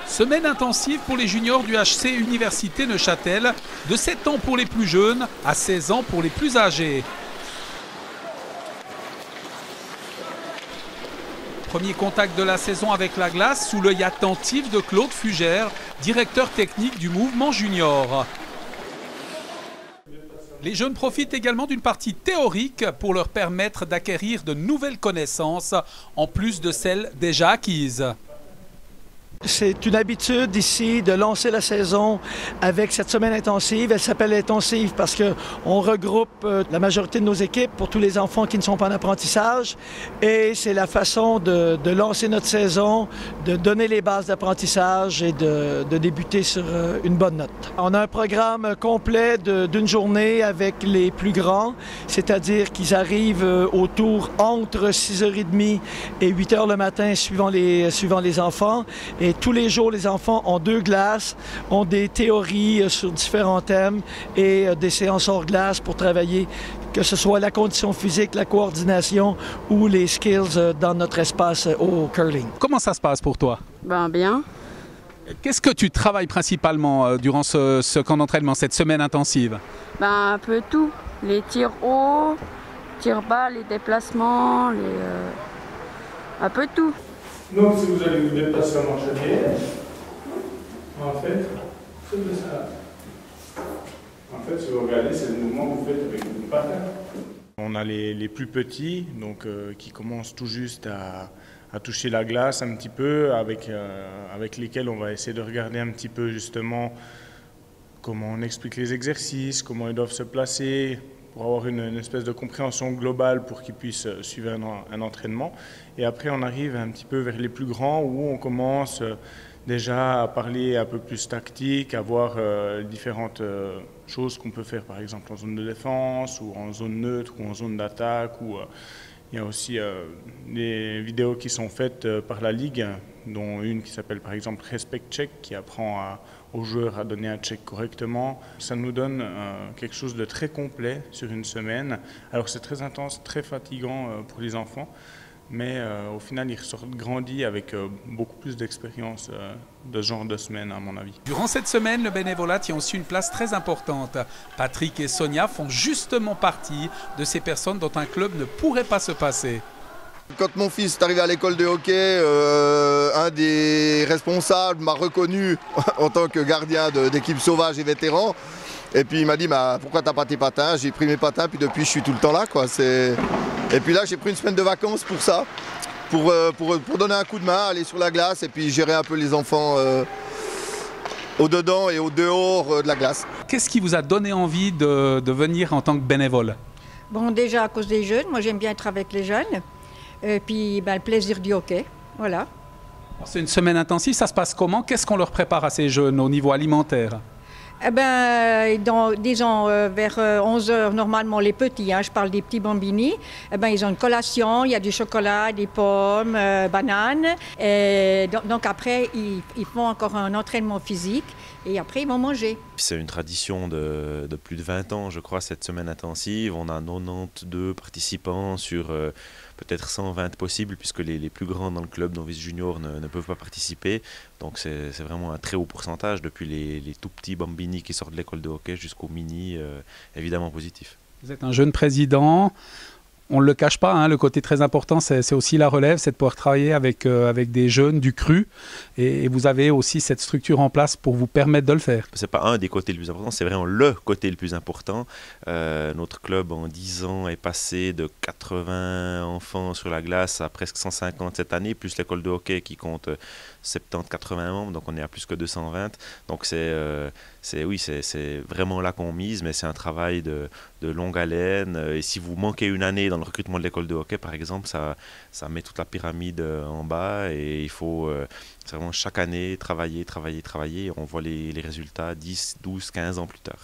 Semaine intensive pour les juniors du HC Université Neuchâtel, de 7 ans pour les plus jeunes à 16 ans pour les plus âgés. Premier contact de la saison avec la glace sous l'œil attentif de Claude Fugère, directeur technique du mouvement junior. Les jeunes profitent également d'une partie théorique pour leur permettre d'acquérir de nouvelles connaissances, en plus de celles déjà acquises. C'est une habitude ici de lancer la saison avec cette semaine intensive. Elle s'appelle intensive parce qu'on regroupe la majorité de nos équipes pour tous les enfants qui ne sont pas en apprentissage. Et c'est la façon de lancer notre saison, de donner les bases d'apprentissage et de débuter sur une bonne note. On a un programme complet d'une journée avec les plus grands, c'est-à-dire qu'ils arrivent autour entre 6h30 et 8h le matin suivant les enfants. Et tous les jours, les enfants ont 2 glaces, ont des théories sur différents thèmes et des séances hors glace pour travailler, que ce soit la condition physique, la coordination ou les skills dans notre espace au curling. Comment ça se passe pour toi? Bien. Qu'est-ce que tu travailles principalement durant ce camp d'entraînement, cette semaine intensive? Un peu tout. Les tirs hauts, tirs bas, les déplacements, un peu tout. Donc si vous allez vous déplacer en marche arrière, en fait, c'est de ça. En fait, si vous regardez, c'est le mouvement que vous faites avec vos patins. On a les plus petits, donc qui commencent tout juste à toucher la glace un petit peu, avec lesquels on va essayer de regarder un petit peu justement comment on explique les exercices, comment ils doivent se placer, pour avoir une espèce de compréhension globale pour qu'ils puissent suivre un entraînement. Et après, on arrive un petit peu vers les plus grands où on commence déjà à parler un peu plus tactique, à voir différentes choses qu'on peut faire, par exemple en zone de défense ou en zone neutre ou en zone d'attaque. Il y a aussi des vidéos qui sont faites par la Ligue, dont une qui s'appelle par exemple Respect Check, qui apprend aux joueurs à donner un check correctement. Ça nous donne quelque chose de très complet sur une semaine. Alors c'est très intense, très fatigant pour les enfants, mais au final ils ressortent grandis avec beaucoup plus d'expérience de ce genre de semaine à mon avis. Durant cette semaine, le bénévolat tient aussi une place très importante. Patrick et Sonia font justement partie de ces personnes dont un club ne pourrait pas se passer. Quand mon fils est arrivé à l'école de hockey, un des responsables m'a reconnu en tant que gardien d'équipe sauvage et vétéran. Et puis il m'a dit pourquoi t'as pas tes patins? J'ai pris mes patins, puis depuis je suis tout le temps là, quoi. Et puis là j'ai pris une semaine de vacances pour ça, pour donner un coup de main, aller sur la glace et puis gérer un peu les enfants au dedans et au dehors de la glace. Qu'est-ce qui vous a donné envie de venir en tant que bénévole? Bon, déjà à cause des jeunes, moi j'aime bien être avec les jeunes. Et puis le plaisir du hockey, voilà. C'est une semaine intensive, ça se passe comment? Qu'est-ce qu'on leur prépare à ces jeunes au niveau alimentaire? Disons vers 11h, normalement les petits, je parle des petits bambini, ils ont une collation, il y a du chocolat, des pommes, bananes. Et donc après, ils font encore un entraînement physique et après ils vont manger. C'est une tradition de plus de 20 ans, je crois, cette semaine intensive. On a 92 participants sur peut-être 120 possibles, puisque les plus grands dans le club novice junior ne peuvent pas participer. Donc c'est vraiment un très haut pourcentage, depuis les tout petits bambini qui sortent de l'école de hockey jusqu'aux mini, évidemment positif. Vous êtes un jeune président. On ne le cache pas, le côté très important, c'est aussi la relève, c'est de pouvoir travailler avec des jeunes du cru. Et vous avez aussi cette structure en place pour vous permettre de le faire. Ce n'est pas un des côtés les plus importants, c'est vraiment le côté le plus important. Notre club, en 10 ans, est passé de 80 enfants sur la glace à presque 150 cette année, plus l'école de hockey qui compte 70-80 membres, donc on est à plus que 220. Donc c'est vraiment là qu'on mise, mais c'est un travail de longue haleine. Et si vous manquez une année dans le recrutement de l'école de hockey, par exemple, ça met toute la pyramide en bas et il faut c'est vraiment chaque année travailler. On voit les résultats 10, 12, 15 ans plus tard.